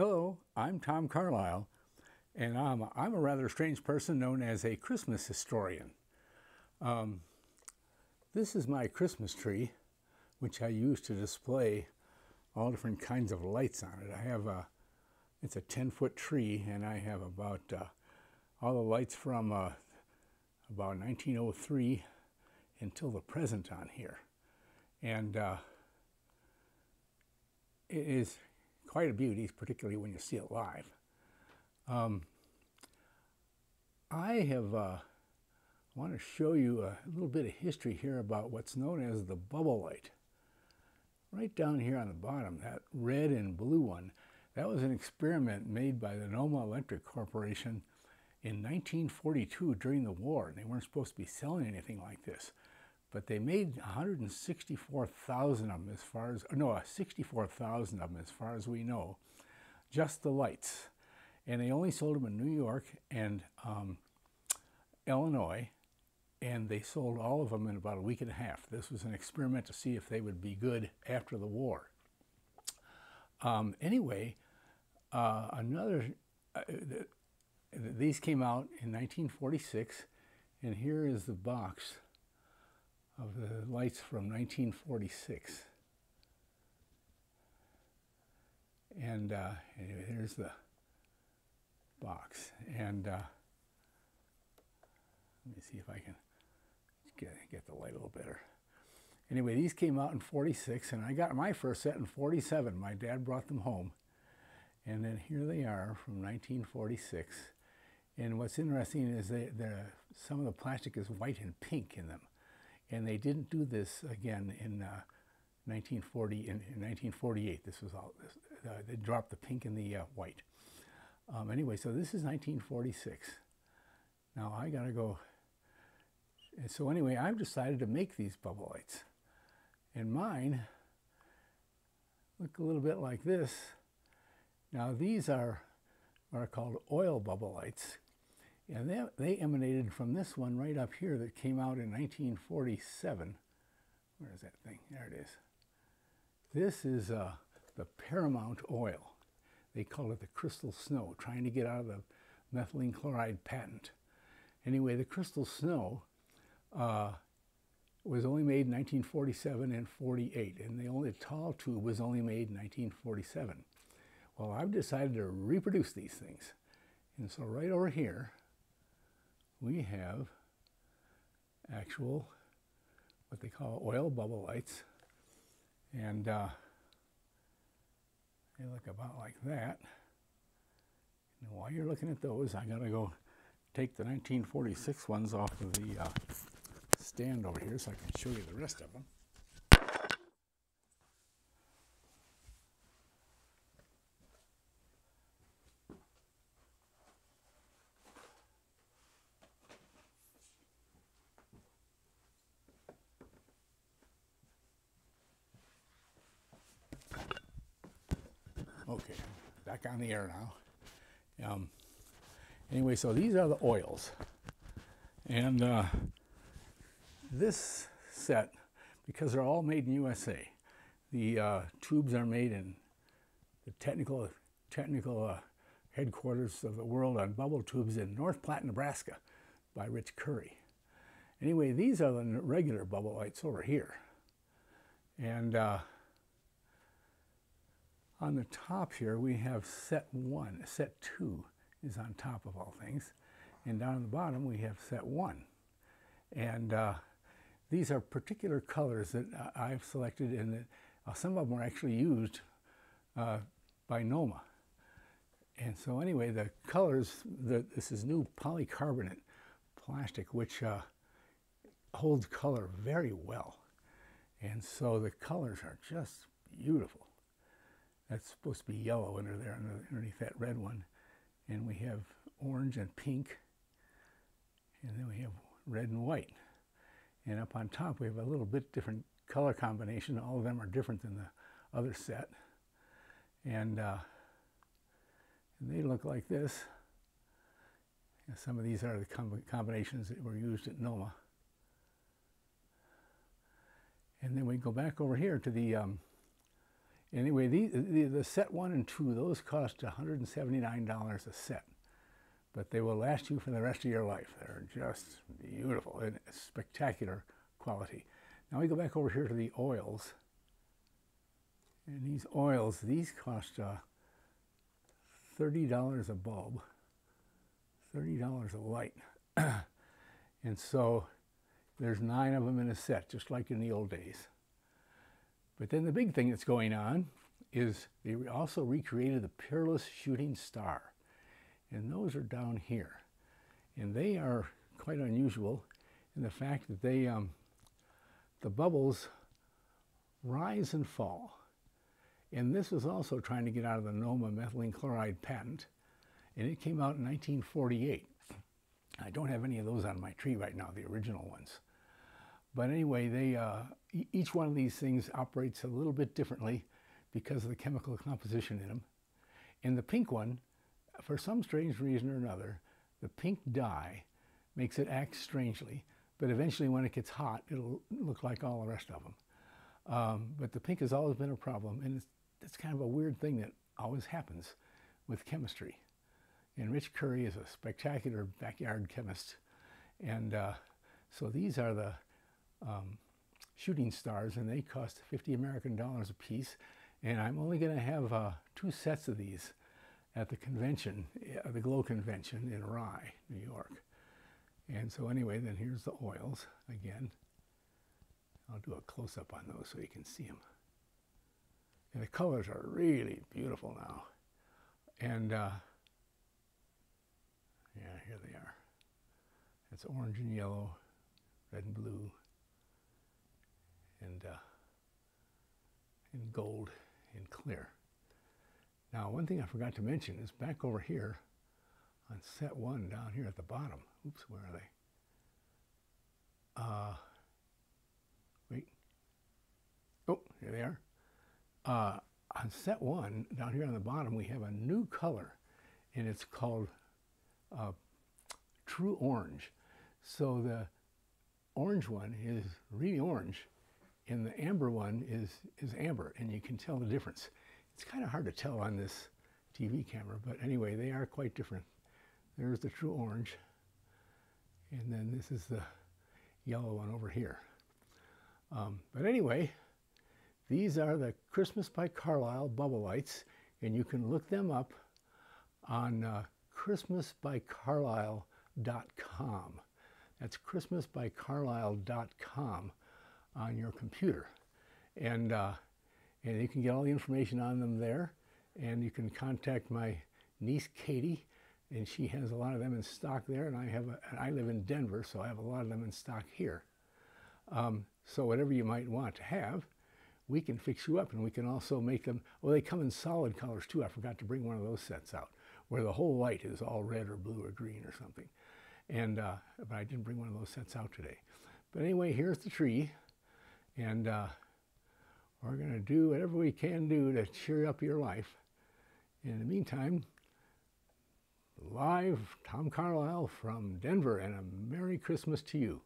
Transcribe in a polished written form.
Hello, I'm Tom Carlisle, and I'm a rather strange person known as a Christmas historian. This is my Christmas tree, which I use to display all different kinds of lights on it. It's a 10-foot tree, and I have about all the lights from about 1903 until the present on here. And it is quite a beauty, particularly when you see it live. I want to show you a little bit of history here about what's known as the bubble light. Right down here on the bottom, that red and blue one, that was an experiment made by the Noma Electric Corporation in 1942 during the war. They weren't supposed to be selling anything like this, but they made 164,000 of them as far as, no, 64,000 of them as far as we know, just the lights. And they only sold them in New York and Illinois, and they sold all of them in about a week and a half. This was an experiment to see if they would be good after the war. These came out in 1946, and here is the box of the lights from 1946. And anyway, here's the box. And let me see if I can get the light a little better. Anyway, these came out in 46, and I got my first set in 47. My dad brought them home. And then here they are from 1946. And what's interesting is some of the plastic is white and pink in them. And they didn't do this again in 1948. This was all, they dropped the pink and the white. Anyway, so this is 1946. Now I gotta go. And so anyway, I've decided to make these bubble lights. And mine look a little bit like this. Now these are called oil bubble lights. And they emanated from this one right up here that came out in 1947. Where is that thing? There it is. This is the Paramount oil. They call it the Crystal Snow, trying to get out of the methylene chloride patent. Anyway, the Crystal Snow was only made in 1947 and 48, and the tall tube was only made in 1947. Well, I've decided to reproduce these things. And so right over here, we have actual, what they call oil bubble lights. And they look about like that. And while you're looking at those, I gotta go take the 1946 ones off of the stand over here so I can show you the rest of them. Okay, back on the air now. Anyway, so these are the oils. And this set, because they're all made in USA, the tubes are made in the technical headquarters of the world on bubble tubes in North Platte, Nebraska by Rich Curry. Anyway, these are the regular bubble lights over here. And on the top here, we have set 1. Set 2 is on top of all things. And down on the bottom, we have set 1. And these are particular colors that I've selected, and that some of them are actually used by Noma. And so anyway, the colors, this is new polycarbonate plastic, which holds color very well. And so the colors are just beautiful. That's supposed to be yellow under there, underneath that red one. And we have orange and pink. And then we have red and white. And up on top, we have a little bit different color combination. All of them are different than the other set. And they look like this. And some of these are the combinations that were used at Noma. And then we go back over here to the Anyway, the set 1 and 2, those cost $179 a set. But they will last you for the rest of your life. They're just beautiful and spectacular quality. Now we go back over here to the oils. And these oils, these cost $30 a bulb, $30 a light. And so there's 9 of them in a set, just like in the old days. But then the big thing that's going on is they also recreated the Peerless Shooting Star. And those are down here. And they are quite unusual in the fact that they, the bubbles rise and fall. And this was also trying to get out of the NOMA methylene chloride patent. And it came out in 1948. I don't have any of those on my tree right now, the original ones. But anyway, they, each one of these things operates a little bit differently because of the chemical composition in them. And the pink one, for some strange reason or another, the pink dye makes it act strangely, but eventually when it gets hot, it'll look like all the rest of them. But the pink has always been a problem, and it's kind of a weird thing that always happens with chemistry. And Rich Curry is a spectacular backyard chemist. And so these are the shooting stars, and they cost 50 American dollars a piece. And I'm only going to have 2 sets of these at the convention, the Glow Convention in Rye, New York. And so anyway, then here's the oils again. I'll do a close-up on those so you can see them. And the colors are really beautiful now. And yeah, here they are. It's orange and yellow, red and blue, and gold and clear. Now, one thing I forgot to mention is back over here on set 1 down here at the bottom. Oops, where are they? Wait. Oh, here they are. On set 1, down here on the bottom, we have a new color, and it's called True Orange. So the orange one is really orange, and the amber one is amber, and you can tell the difference. It's kind of hard to tell on this TV camera, but anyway, they are quite different. There's the True Orange, and then this is the yellow one over here. But anyway, these are the Christmas by Carlisle bubble lights, and you can look them up on christmasbycarlisle.com. That's christmasbycarlisle.com on your computer. And you can get all the information on them there. And you can contact my niece, Katie, and she has a lot of them in stock there. And I live in Denver, so I have a lot of them in stock here. So whatever you might want to have, we can fix you up, and we can also make them, well, they come in solid colors too. I forgot to bring one of those sets out, where the whole light is all red or blue or green or something. And, but I didn't bring one of those sets out today. But anyway, here's the tree, and we're going to do whatever we can do to cheer up your life. In the meantime, live Tom Carlisle from Denver, and a Merry Christmas to you.